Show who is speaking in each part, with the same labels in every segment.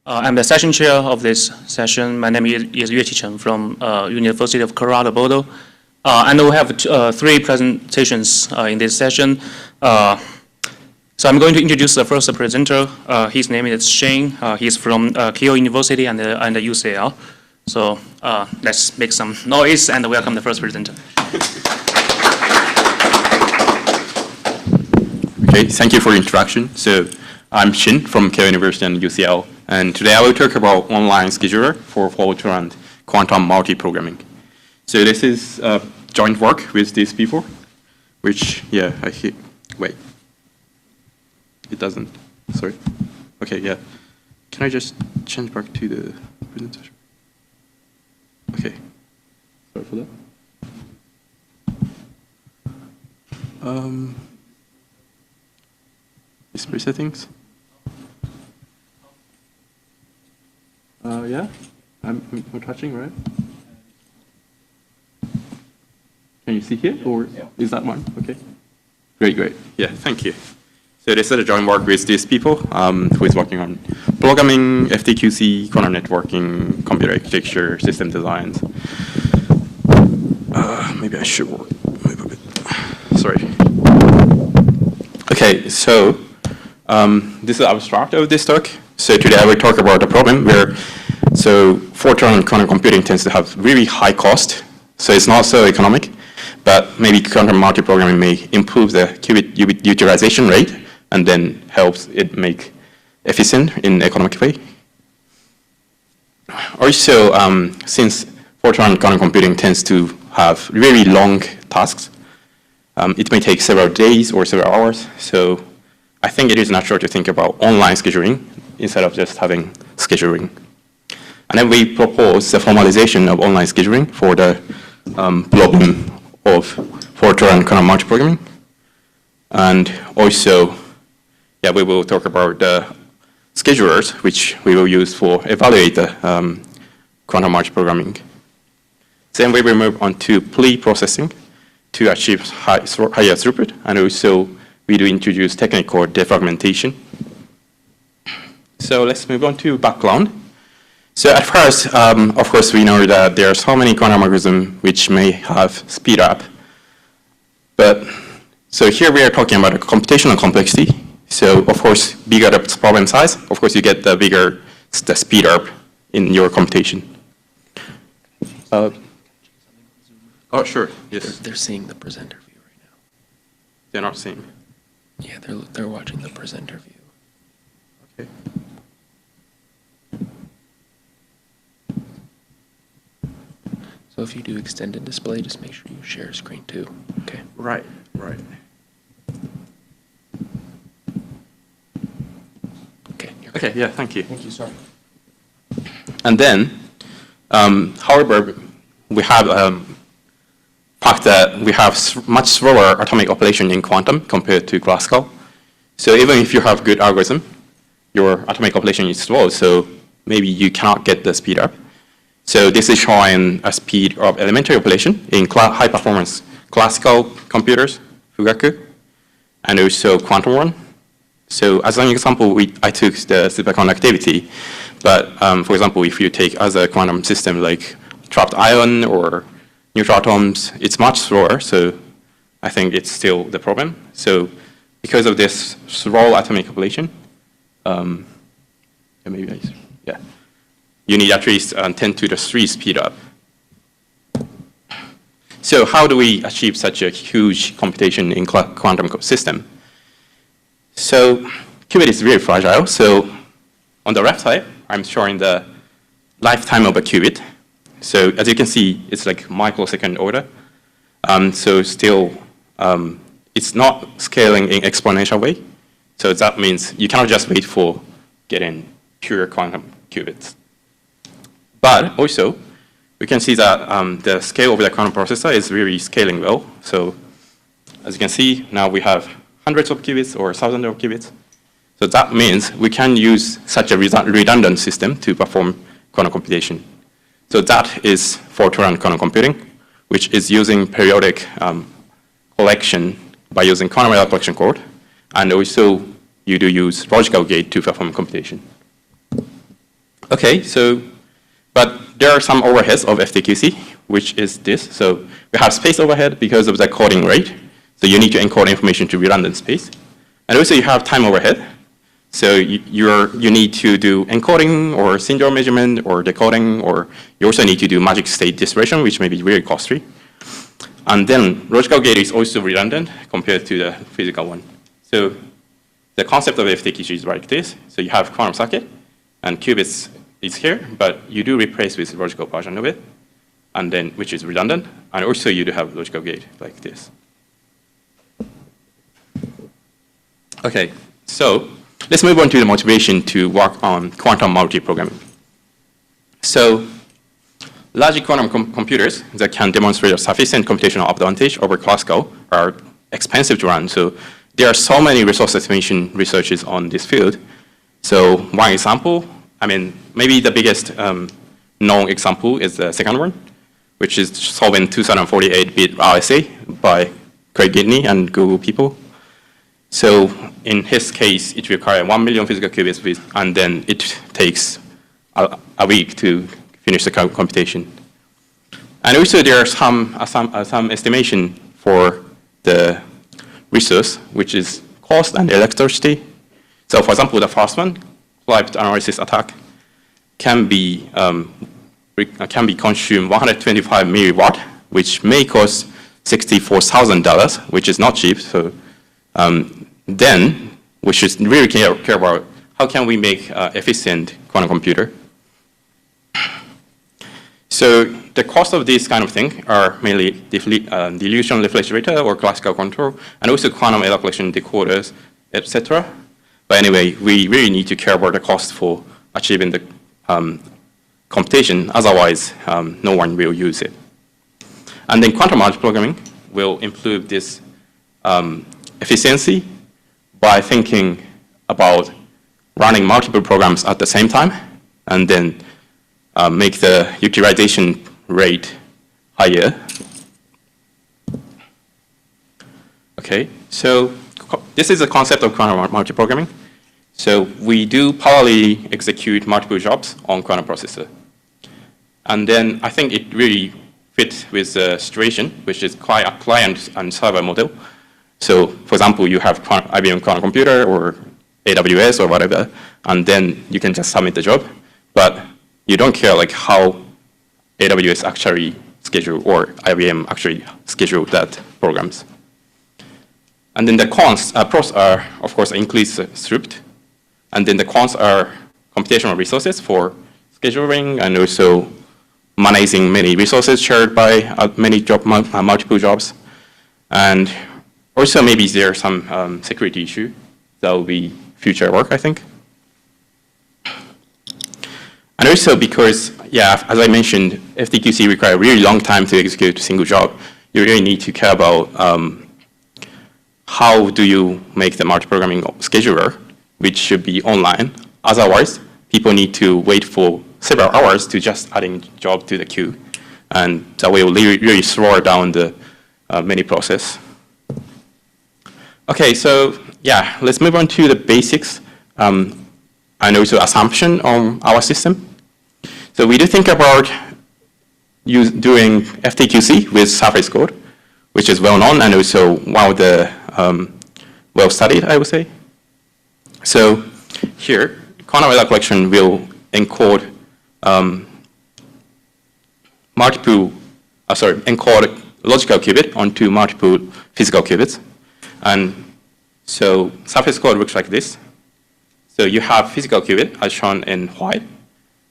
Speaker 1: I'm the session chair of this session. My name is Yue Chen from University of Colorado Boulder. And we have three presentations in this session. So I'm going to introduce the first presenter. His name is Shin. He's from Keio University and UCL. So let's make some noise and welcome the first presenter.
Speaker 2: Okay, thank you for the introduction. So I'm Shin from Keio University and UCL, and today I will talk about online scheduler for fault-tolerant quantum multiprogramming. So this is joint work with these people, which, yeah, I hear, wait. It doesn't, sorry. Okay, yeah. Can I just change back to the presentation? Okay, sorry for that. Display settings. Yeah, I'm touching, right? Can you see here, or is that one? Okay. Great. Yeah, thank you. So this is a joint work with these people who is working on programming, FTQC, quantum networking, computer architecture, system designs. Maybe I should move a bit. Sorry. Okay, so this is abstract of this talk. So today I will talk about the problem where, so fault-tolerant quantum computing tends to have really high cost, so it's not so economic, but maybe quantum multiprogramming may improve the qubit utilization rate and then helps it make efficient in economic way. Also, since fault-tolerant quantum computing tends to have really long tasks, it may take several days or several hours, so I think it is natural to think about online scheduling instead of just having scheduling. And then we propose the formalization of online scheduling for the problem of fault-tolerant quantum multiprogramming. And also, yeah, we will talk about the schedulers, which we will use for evaluate the quantum multiprogramming. Then we will move on to pre-processing to achieve higher throughput, and also we do introduce technique called defragmentation. So let's move on to background. So at first, of course, we know that there are so many quantum algorithms which may have speed up. But so here we are talking about the computational complexity. So of course, bigger the problem size, of course, you get the bigger the speed up in your computation. Oh, sure. Yes.
Speaker 3: They're seeing the presenter view right now.
Speaker 2: They're not seeing.
Speaker 3: Yeah, they're watching the presenter view.
Speaker 2: Okay.
Speaker 3: So if you do extended display, just make sure you share screen too. Okay.
Speaker 2: Right.
Speaker 3: Okay.
Speaker 2: Okay. Yeah. Thank you.
Speaker 1: Thank you, sorry.
Speaker 2: And then, however, we have fact that we have much slower atomic operation in quantum compared to classical. So even if you have good algorithm, your atomic operation is slow, so maybe you cannot get the speed up. So this is showing a speed of elementary operation in high performance classical computers, Fugaku, and also quantum one. So as an example, I took the superconductivity, but for example, if you take other quantum system like trapped ion or neutral atoms, it's much slower, so I think it's still the problem. So because of this slow atomic operation, you need at least 10 to the 3 speed up. So how do we achieve such a huge computation in quantum system? So qubit is very fragile. So on the left side, I'm showing the lifetime of a qubit. So as you can see, it's like microsecond order. So still, it's not scaling in exponential way. So that means you cannot just wait for getting pure quantum qubits. But also, we can see that the scale of the quantum processor is really scaling well. So as you can see, now we have hundreds of qubits or thousands of qubits. So that means we can use such a redundant system to perform quantum computation. So that is fault-tolerant quantum computing, which is using periodic collection by using quantum error collection code, and also you do use logical gate to perform computation. Okay, so, but there are some overheads of FTQC, which is this. So we have space overhead because of the coding rate. So you need to encode information to redundant space. And also you have time overhead. So you need to do encoding or syndrome measurement or decoding, or you also need to do magic state distribution, which may be very costly. And then logical gate is also redundant compared to the physical one. So the concept of FTQC is like this. So you have quantum circuit, and qubits is here, but you do replace with logical version of it, and then which is redundant. And also you do have logical gate like this. Okay, so let's move on to the motivation to work on quantum multiprogramming. So logic quantum computers that can demonstrate a sufficient computational advantage over classical are expensive to run. So there are so many resource estimation researches on this field. So one example, I mean, maybe the biggest known example is the second one, which is solving 2048-bit RSA by Craig Gidney and Google people. So in his case, it requires 1 million physical qubits, and then it takes a week to finish the computation. And also there are some estimation for the resource, which is cost and electricity. So for example, the first one, flight analysis attack, can be consumed 125 milliwatt, which may cost $64,000, which is not cheap. So then we should really care about how can we make efficient quantum computer. So the cost of this kind of thing are mainly dilution refrigerator or classical control, and also quantum error collection decoders, etc. But anyway, we really need to care about the cost for achieving the computation. Otherwise, no one will use it. And then quantum multiprogramming will improve this efficiency by thinking about running multiple programs at the same time, and then make the utilization rate higher. Okay, so this is the concept of quantum multiprogramming. So we do parallelly execute multiple jobs on quantum processor. And then I think it really fits with the situation, which is quite a client and server model. So for example, you have IBM quantum computer or AWS or whatever, and then you can just submit the job. But you don't care like how AWS actually schedule or IBM actually schedule that programs. And then the cons, pros are, of course, increased throughput. And then the cons are computational resources for scheduling and also managing many resources shared by many multiple jobs. And also maybe there's some security issue that will be future work, I think. And also because, yeah, as I mentioned, FTQC requires a really long time to execute a single job. You really need to care about how do you make the multiprogramming scheduler, which should be online. Otherwise, people need to wait for several hours to just adding job to the queue. And that will really slow down the many process. Okay, so yeah, let's move on to the basics and also assumption on our system. So we do think about doing FTQC with surface code, which is well known and also one of the well studied, I would say. So here, quantum error collection will encode encode logical qubit onto multiple physical qubits. And so surface code looks like this. So you have physical qubit as shown in white.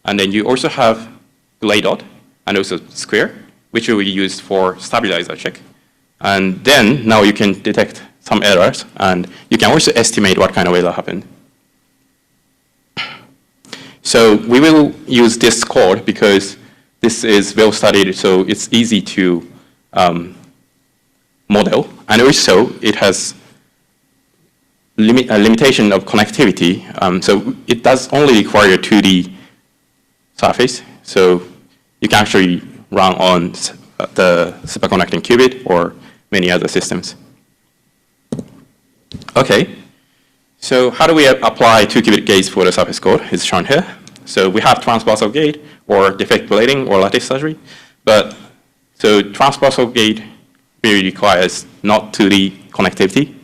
Speaker 2: And then you also have gray dot and also square, which will be used for stabilizer check. And then now you can detect some errors, and you can also estimate what kind of error happened. So we will use this code because this is well studied, so it's easy to model. And also it has a limitation of connectivity. So it does only require 2D surface. So you can actually run on the superconducting qubit or many other systems. Okay, so how do we apply 2-qubit gates for the surface code? It's shown here. So we have transversal gate or defect plating or lattice surgery. But so transversal gate really requires not 2D connectivity.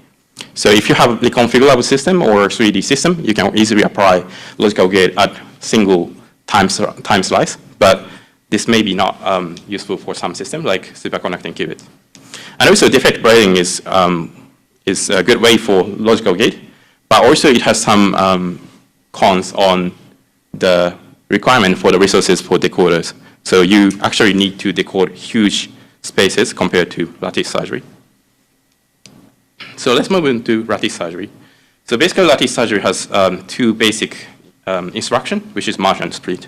Speaker 2: So if you have a reconfigurable system or 3D system, you can easily apply logical gate at single time slice. But this may be not useful for some systems like superconducting qubits. And also defect plating is a good way for logical gate, but also it has some cons on the requirement for the resources for decoders. So you actually need to decode huge spaces compared to lattice surgery. So let's move into lattice surgery. So basically lattice surgery has two basic instructions, which is merge and split.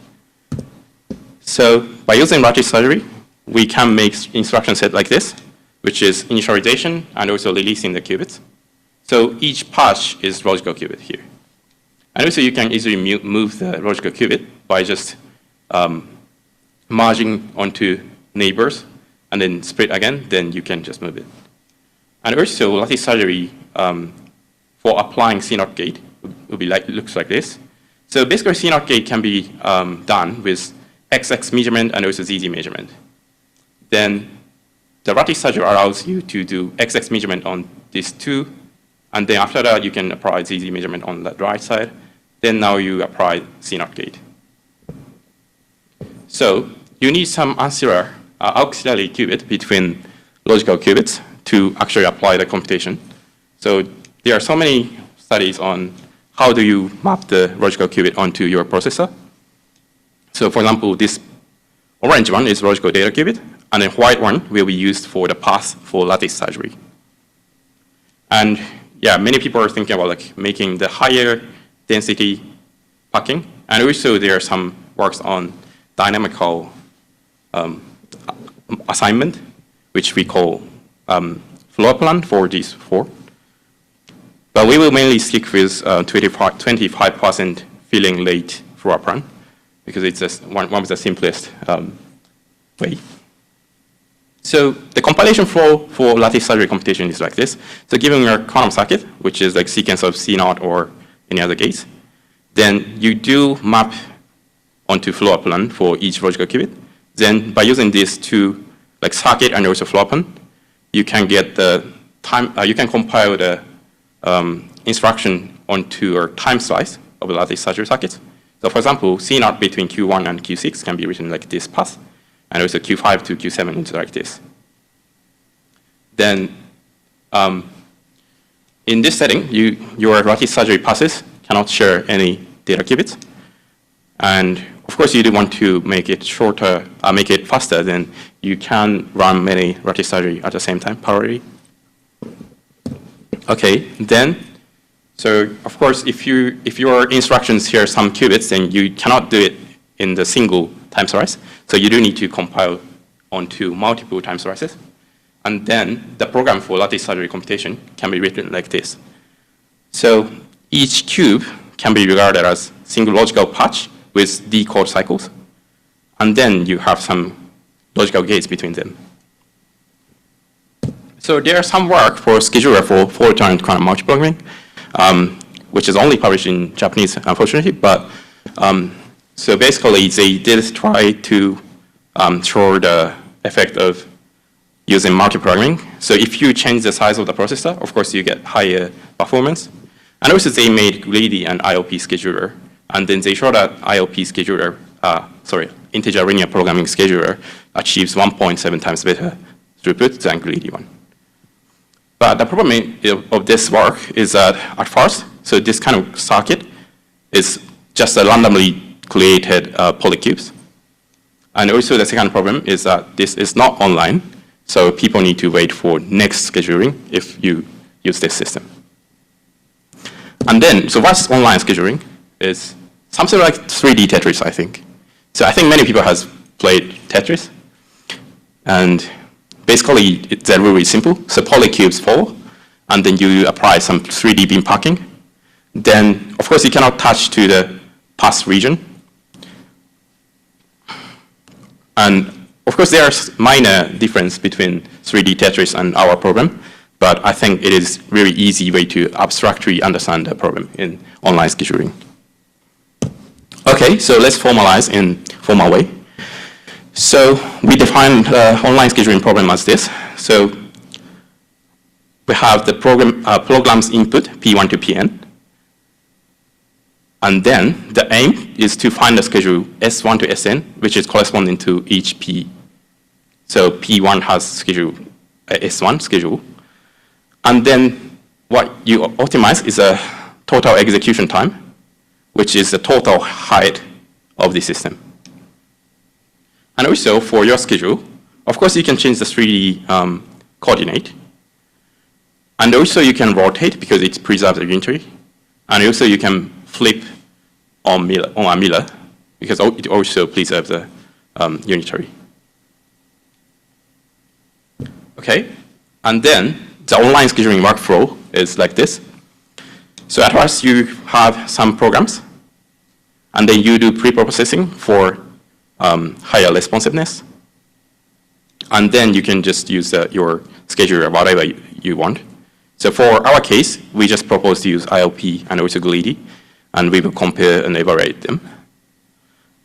Speaker 2: So by using lattice surgery, we can make instruction set like this, which is initialization and also releasing the qubits. So each patch is logical qubit here. And also you can easily move the logical qubit by just merging onto neighbors and then split again, then you can just move it. And also lattice surgery for applying CNOT gate will be looks like this. So basically CNOT gate can be done with XX measurement and also ZZ measurement. Then the lattice surgery allows you to do XX measurement on these two, and then after that you can apply ZZ measurement on the right side. Then now you apply CNOT gate. So you need some auxiliary qubit between logical qubits to actually apply the computation. So there are so many studies on how do you map the logical qubit onto your processor. So for example, this orange one is logical data qubit, and the white one will be used for the path for lattice surgery. And yeah, many people are thinking about like making the higher density packing, and also there are some works on dynamical assignment, which we call floor plan for these four. But we will mainly stick with 25% filling rate floor plan, because it's just one of the simplest way. So the compilation flow for lattice surgery computation is like this. So given your quantum circuit, which is like sequence of C0 or any other gates, then you do map onto floor plan for each logical qubit. Then by using these two, like circuit and also floor plan, you can get the time, you can compile the instruction onto your time slice of the lattice surgery circuits. So for example, C0 between Q1 and Q6 can be written like this path, and also Q5 to Q7 is like this. Then in this setting, your lattice surgery passes cannot share any data qubits. And of course, you do want to make it shorter, make it faster, then you can run many lattice surgery at the same time, parallelly. Okay, then, so of course, if your instructions share some qubits, then you cannot do it in the single time slice. So you do need to compile onto multiple time slices. And then the program for lattice surgery computation can be written like this. So each cube can be regarded as single logical patch with decode cycles. And then you have some logical gates between them. So there are some work for scheduler for fault-tolerant quantum multiprogramming, which is only published in Japanese, unfortunately. But so basically, they did try to show the effect of using multiprogramming. So if you change the size of the processor, of course, you get higher performance. And also, they made greedy and IOP scheduler. And then they showed that IOP scheduler, integer linear programming scheduler achieves 1.7 times better throughput than greedy one. But the problem of this work is that at first, so this kind of circuit is just a randomly created polycubes. And also the second problem is that this is not online, so people need to wait for next scheduling if you use this system. And then, so what's online scheduling is something like 3D Tetris, I think. So I think many people has played Tetris. And basically, the rule is simple. So polycubes fall, and then you apply some 3D beam packing. Then, of course, you cannot touch to the path region. And of course, there's minor difference between 3D Tetris and our problem, but I think it is really easy way to abstractly understand the problem in online scheduling. Okay, so let's formalize in formal way. So we define online scheduling problem as this. So we have the program's input, P1 to Pn. And then the aim is to find the schedule S1 to Sn, which is corresponding to each P. So P1 has schedule S1 schedule. And then what you optimize is a total execution time, which is the total height of the system. And also for your schedule, of course you can change the 3D coordinate. And also you can rotate because it preserves the unitary. And also you can flip on a mirror because it also preserves the unitary. Okay, and then the online scheduling workflow is like this. So at first you have some programs, and then you do pre-processing for higher responsiveness. And then you can just use your scheduler, whatever you want. So for our case, we just propose to use ILP and also Greedy, and we will compare and evaluate them.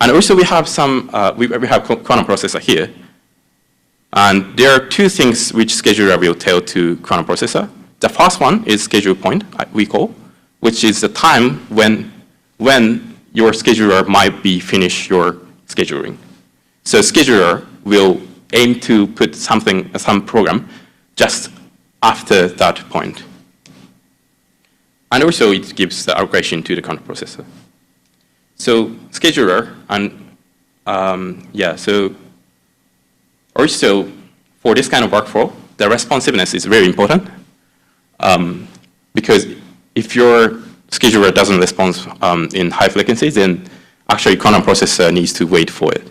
Speaker 2: And also we have some, we have quantum processor here. And there are two things which scheduler will tell to quantum processor. The first one is schedule point, we call, which is the time when your scheduler might be finished your scheduling. So scheduler will aim to put some program just after that point. And also it gives the allocation to the quantum processor. So scheduler and so also for this kind of workflow, the responsiveness is very important because if your scheduler doesn't respond in high frequencies, then actually quantum processor needs to wait for it.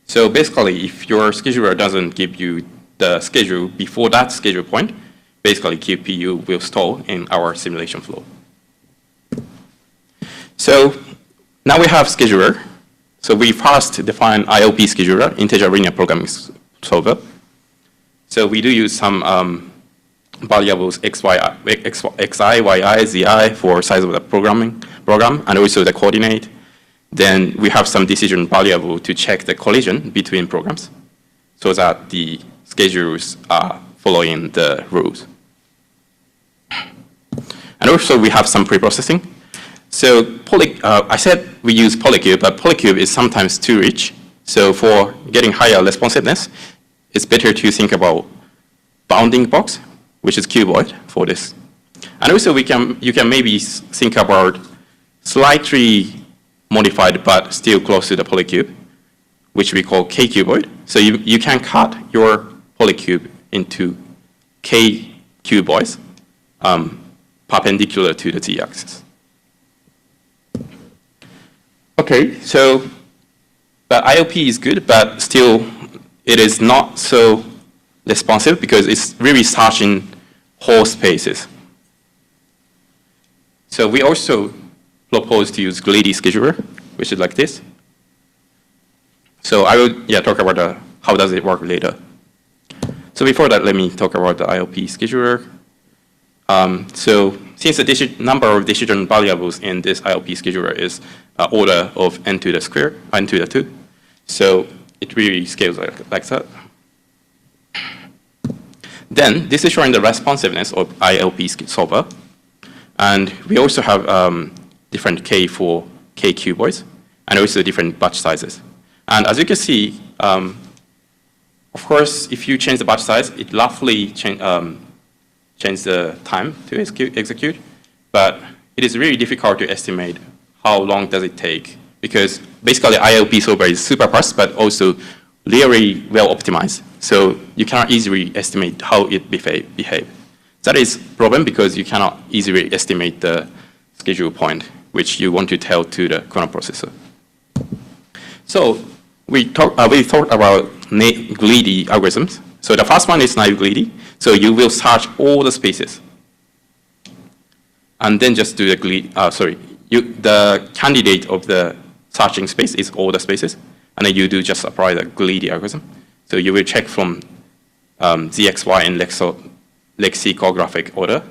Speaker 2: So basically, if your scheduler doesn't give you the schedule before that schedule point, basically QPU will stall in our simulation flow. So now we have scheduler. So we first define IOP scheduler, integer linear programming solver. So we do use some variables xi, yi, zi for size of the program, and also the coordinate. Then we have some decision variable to check the collision between programs so that the schedules are following the rules. And also we have some pre-processing. So I said we use Polycube, but Polycube is sometimes too rich. So for getting higher responsiveness, it's better to think about bounding box, which is cuboid for this. And also you can maybe think about slightly modified but still close to the polycube, which we call K-cuboid. So you can cut your polycube into K-cuboids perpendicular to the z-axis. Okay, so the IOP is good, but still it is not so responsive because it's really searching whole spaces. So we also propose to use greedy scheduler, which is like this. So I will talk about how does it work later. So before that, let me talk about the IOP scheduler. So since the number of decision variables in this IOP scheduler is order of n to the square, n to the 2, so it really scales like that. Then this is showing the responsiveness of ILP solver. And we also have different K for K cuboids, and also different batch sizes. And as you can see, of course, if you change the batch size, it roughly change the time to execute. But it is really difficult to estimate how long does it take, because basically ILP solver is super fast, but also really well optimized. So you cannot easily estimate how it behave. That is a problem because you cannot easily estimate the schedule point, which you want to tell to the quantum processor. So we thought about greedy algorithms. So the first one is naive greedy. So you will search all the spaces. And then just do the greedy, the candidate of the searching space is all the spaces. And then you do just apply the greedy algorithm. So you will check from ZXY and lexicographic order.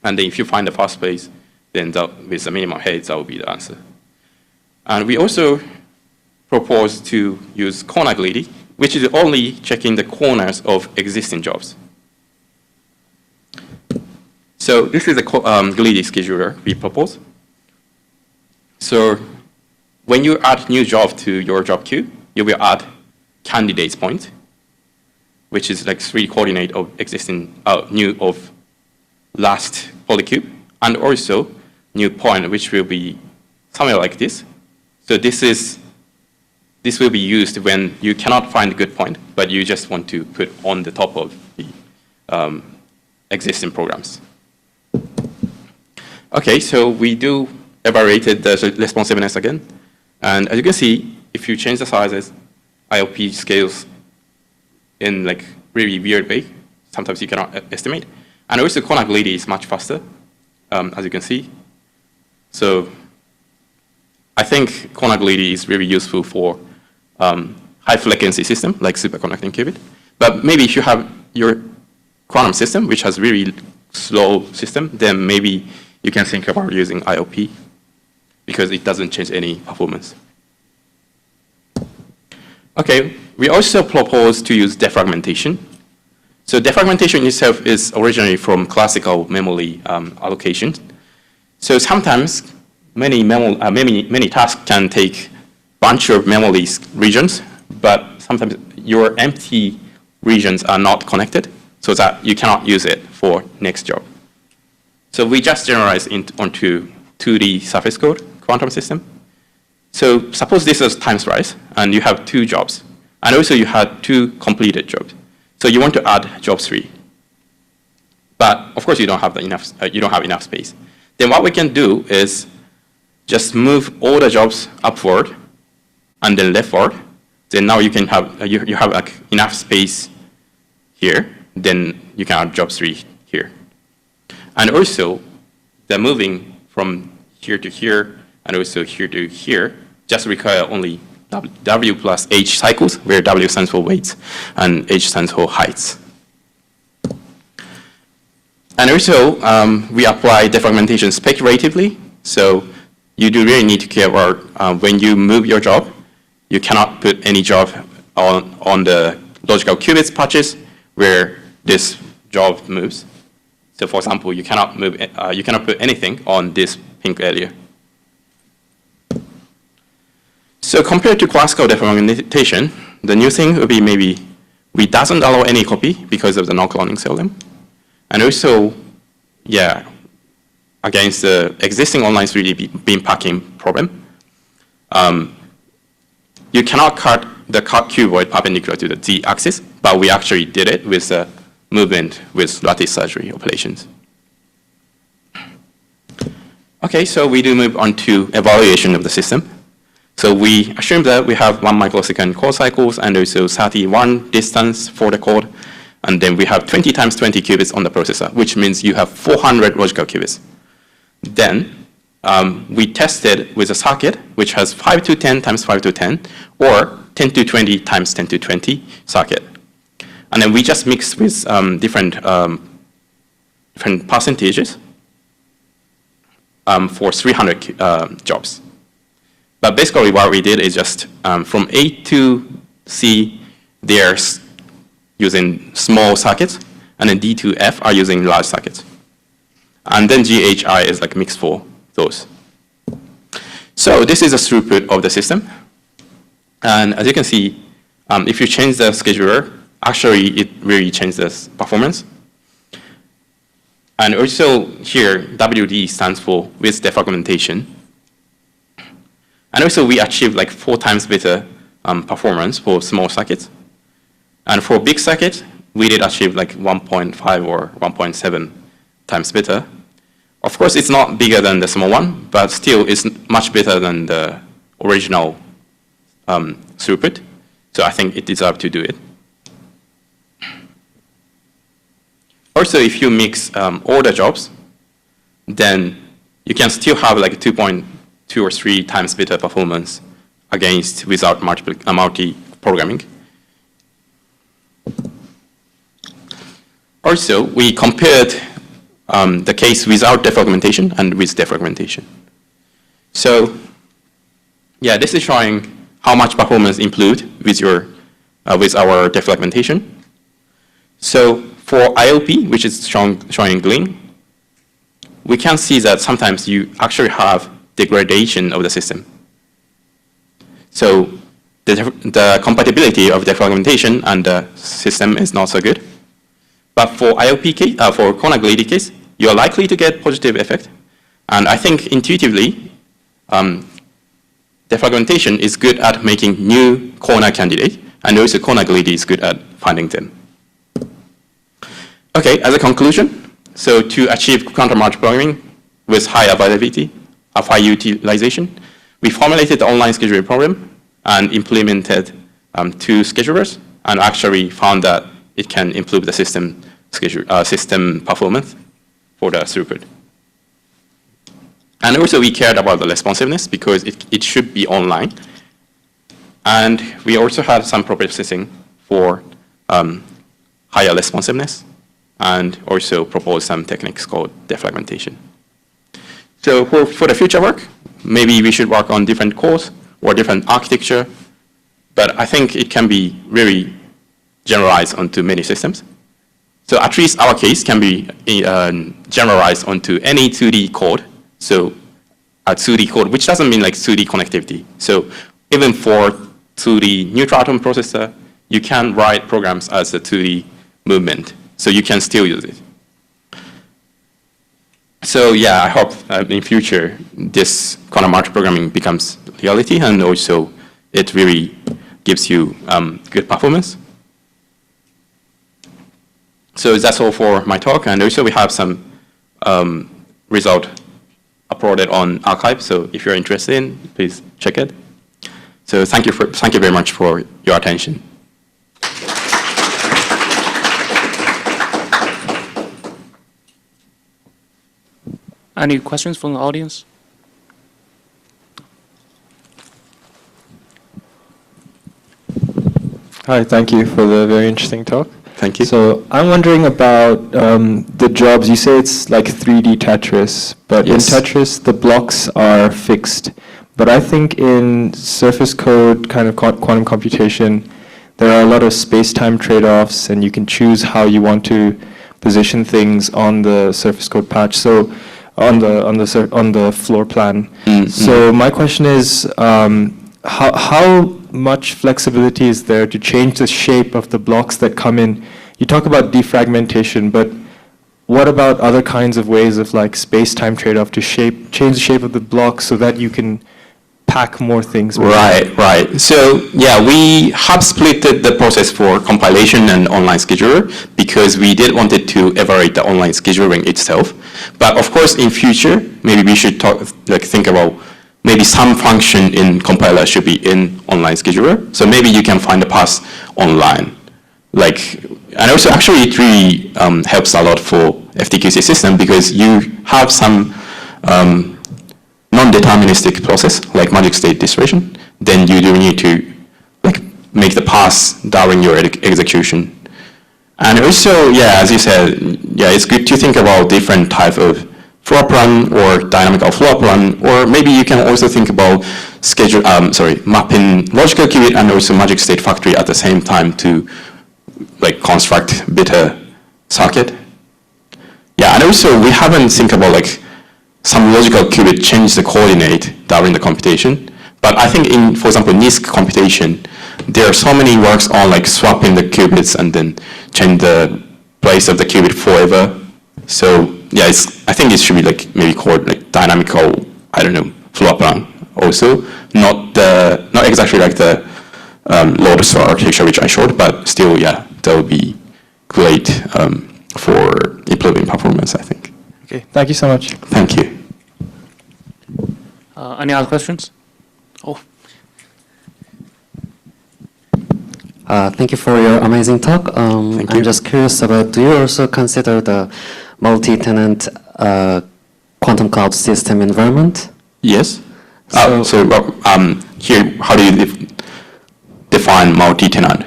Speaker 2: And then if you find the first place, then with the minimum height, that would be the answer. And we also propose to use corner greedy, which is only checking the corners of existing jobs. So this is a greedy scheduler we propose. So when you add new job to your job queue, you will add candidates point, which is like 3 coordinate of existing new of last polycube, and also new point, which will be somewhere like this. So this will be used when you cannot find a good point, but you just want to put on the top of the existing programs. Okay, so we do evaluated the responsiveness again. And as you can see, if you change the sizes, IOP scales in like really weird way. Sometimes you cannot estimate. And also corner greedy is much faster, as you can see. So I think corner greedy is really useful for high frequency system like superconducting qubit. But maybe if you have your quantum system, which has really slow system, then maybe you can think about using IOP because it doesn't change any performance. Okay, we also propose to use defragmentation. So defragmentation itself is originally from classical memory allocation. So sometimes many tasks can take bunch of memory regions, but sometimes your empty regions are not connected, so that you cannot use it for next job. So we just generalize onto 2D surface code quantum system. So suppose this is time slice, and you have 2 jobs, and also you had 2 completed jobs. So you want to add job 3, but of course you don't have enough space. Then what we can do is just move all the jobs upward and then leftward. Then now you can have you have like enough space here. Then you can add job 3 here. And also, the moving from here to here and also here to here just require only W plus H cycles, where W stands for weights and H stands for heights. And also, we apply defragmentation speculatively. So you do really need to care about when you move your job, you cannot put any job on the logical qubits patches where this job moves. So for example, you cannot put anything on this pink area. So compared to classical defragmentation, the new thing would be maybe we doesn't allow any copy because of the non-cloning theorem. And also, yeah, against the existing online 3D beam packing problem, you cannot cut the cuboid perpendicular to the z-axis, but we actually did it with the movement with lattice surgery operations. Okay, so we do move on to evaluation of the system. So we assume that we have 1 microsecond core cycles and also 31 distance for the code. And then we have 20 times 20 qubits on the processor, which means you have 400 logical qubits. Then we tested with a circuit, which has 5 to 10 times 5 to 10, or 10 to 20 times 10 to 20 circuit. And then we just mixed with different percentages for 300 jobs. But basically what we did is just from A to C, they're using small circuits, and then D to F are using large circuits. And then GHI is like mixed for those. So this is the throughput of the system. And as you can see, if you change the scheduler, actually it really changes the performance. And also here, WD stands for with defragmentation. And also we achieved like 4 times better performance for small circuits. And for big circuits, we did achieve like 1.5 or 1.7 times better. Of course, it's not bigger than the small one, but still it's much better than the original throughput. So I think it deserves to do it. Also, if you mix all the jobs, then you can still have like 2.2 or 3 times better performance against without multi-programming. Also, we compared the case without defragmentation and with defragmentation. So, yeah, this is showing how much performance improved with our defragmentation. So for IOP, which is showing in green, we can see that sometimes you actually have degradation of the system. So the compatibility of defragmentation and the system is not so good. But for IOP case, for corner-graded case, you're likely to get positive effect. And I think intuitively, defragmentation is good at making new corner candidates, and also corner-graded is good at finding them. Okay, as a conclusion, so to achieve quantum multiprogramming with high availability of high utilization, we formulated the online scheduling problem and implemented 2 schedulers, and actually found that it can improve the system performance for the throughput. And also we cared about the responsiveness because it should be online. And we also had some processing for higher responsiveness, and also proposed some techniques called defragmentation. So for the future work, maybe we should work on different cores or different architecture, but I think it can be really generalized onto many systems. So at least our case can be generalized onto any 2D code. So a 2D code, which doesn't mean like 2D connectivity. So even for 2D neutral atom processor, you can write programs as a 2D movement. So you can still use it. So yeah, I hope in future this quantum multiprogramming becomes reality, and also it really gives you good performance. So that's all for my talk, and also we have some result uploaded on archive. So if you're interested in, please check it. So thank you very much for your attention.
Speaker 1: Any questions from the audience?
Speaker 4: Hi, thank you for the very interesting talk.
Speaker 2: Thank you.
Speaker 4: So I'm wondering about the jobs. You say it's like 3D Tetris, but
Speaker 2: Yes.
Speaker 4: in Tetris, the blocks are fixed. But I think in surface code kind of quantum computation, there are a lot of space-time trade-offs, and you can choose how you want to position things on the surface code patch. So on the floor plan.
Speaker 2: Mm-hmm.
Speaker 4: So my question is, how much flexibility is there to change the shape of the blocks that come in? You talk about defragmentation, but what about other kinds of ways of like space-time trade-off to change the shape of the block so that you can pack more things?
Speaker 2: Right. So yeah, we have split the process for compilation and online scheduler because we did want it to evaluate the online scheduling itself. But of course, in future, maybe we should think about maybe some function in compiler should be in online scheduler. So maybe you can find the path online. And also actually it really helps a lot for FTQC system because you have some non-deterministic process like magic state distillation. Then you do need to make the pass during your execution. And also, yeah, as you said, yeah, it's good to think about different type of floor plan or dynamical floor plan, or maybe you can also think about mapping logical qubit and also magic state factory at the same time to construct better circuit. Yeah, and also we haven't think about some logical qubit change the coordinate during the computation. But I think in, for example, NISQ computation, there are so many works on swapping the qubits and then change the place of the qubit forever. So yeah, I think it should be maybe called dynamical, I don't know, floor plan also. Not exactly like the load store architecture which I showed, but still, yeah, that would be great for improving performance, I think.
Speaker 4: Okay, thank you so much.
Speaker 2: Thank you.
Speaker 1: Any other questions? Oh.
Speaker 5: Thank you for your amazing talk.
Speaker 2: Thank you.
Speaker 5: I'm just curious about, do you also consider the multi-tenant quantum cloud system environment?
Speaker 2: Yes.
Speaker 5: So-
Speaker 2: Here, how do you define multi-tenant?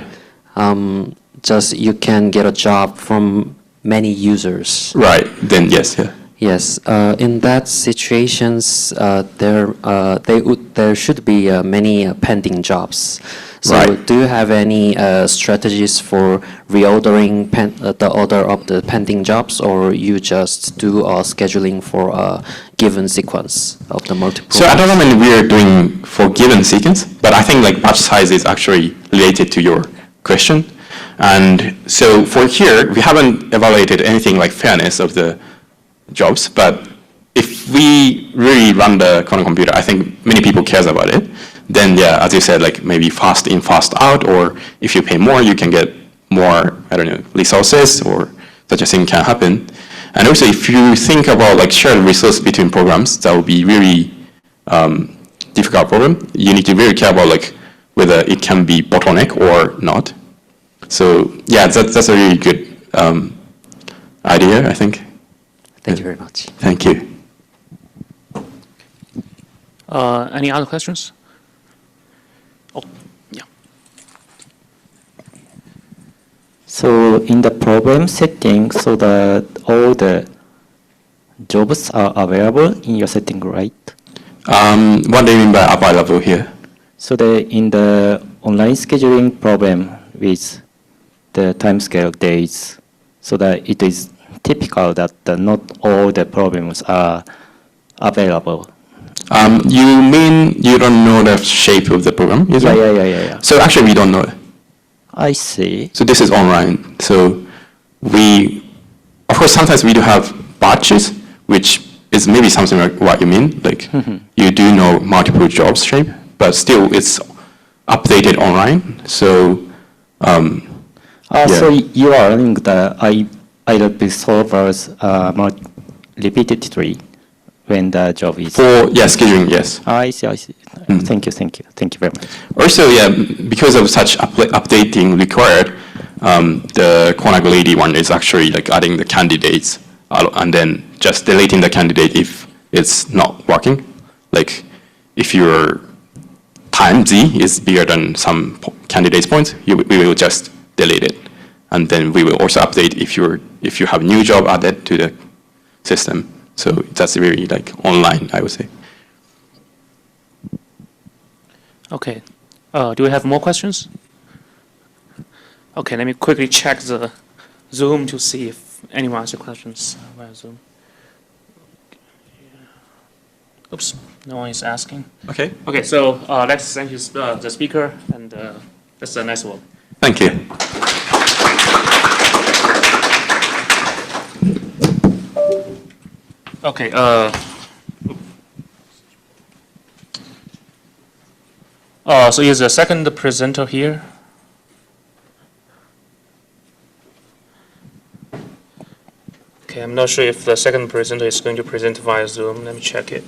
Speaker 5: Just you can get a job from many users.
Speaker 2: Right, then yes, yeah.
Speaker 5: Yes, in that situations, there should be many pending jobs. So,
Speaker 2: Right.
Speaker 5: do you have any strategies for reordering the order of the pending jobs, or you just do scheduling for a given sequence of the multiple?
Speaker 2: So at the moment we are doing for given sequence, but I think like batch size is actually related to your question. And so for here, we haven't evaluated anything like fairness of the jobs, but if we really run the quantum computer, I think many people cares about it. Then yeah, as you said, like maybe fast in, fast out, or if you pay more, you can get more, I don't know, resources, or such a thing can happen. And also if you think about like shared resource between programs, that would be really difficult problem. You need to really care about like whether it can be bottleneck or not. So yeah, that's a really good idea, I think.
Speaker 5: Thank you very much.
Speaker 2: Thank you.
Speaker 1: Any other questions? Oh, yeah.
Speaker 6: So in the problem setting, so that all the jobs are available in your setting, right?
Speaker 2: What do you mean by available here?
Speaker 6: So in the online scheduling problem with the timescale days, so that it is typical that not all the problems are available.
Speaker 2: You mean you don't know the shape of the program? Is
Speaker 6: Yeah,
Speaker 2: it?
Speaker 6: yeah.
Speaker 2: So actually we don't know it.
Speaker 6: I see.
Speaker 2: So this is online. So of course, sometimes we do have batches, which is maybe something like what you mean. Like you do know multiple jobs shape, but still it's updated online. So
Speaker 6: So you are running the IEEE solvers repeatedly when the job is.
Speaker 2: for scheduling, yes.
Speaker 6: I see. Thank you very much.
Speaker 2: Also, yeah, because of such updating required, the quantity one is actually like adding the candidates and then just deleting the candidate if it's not working. Like if your time z is bigger than some candidates points, we will just delete it, and then we will also update if you have new job added to the system. So that's really like online, I would say.
Speaker 1: Okay. Do we have more questions? Okay, let me quickly check the Zoom to see if anyone has any questions via Zoom. Oops, no one is asking.
Speaker 2: Okay.
Speaker 1: Okay, so let's thank you, the speaker, and that's a nice one.
Speaker 2: Thank you.
Speaker 1: Okay. So is the second presenter here? Okay, I'm not sure if the second presenter is going to present via Zoom. Let me check it.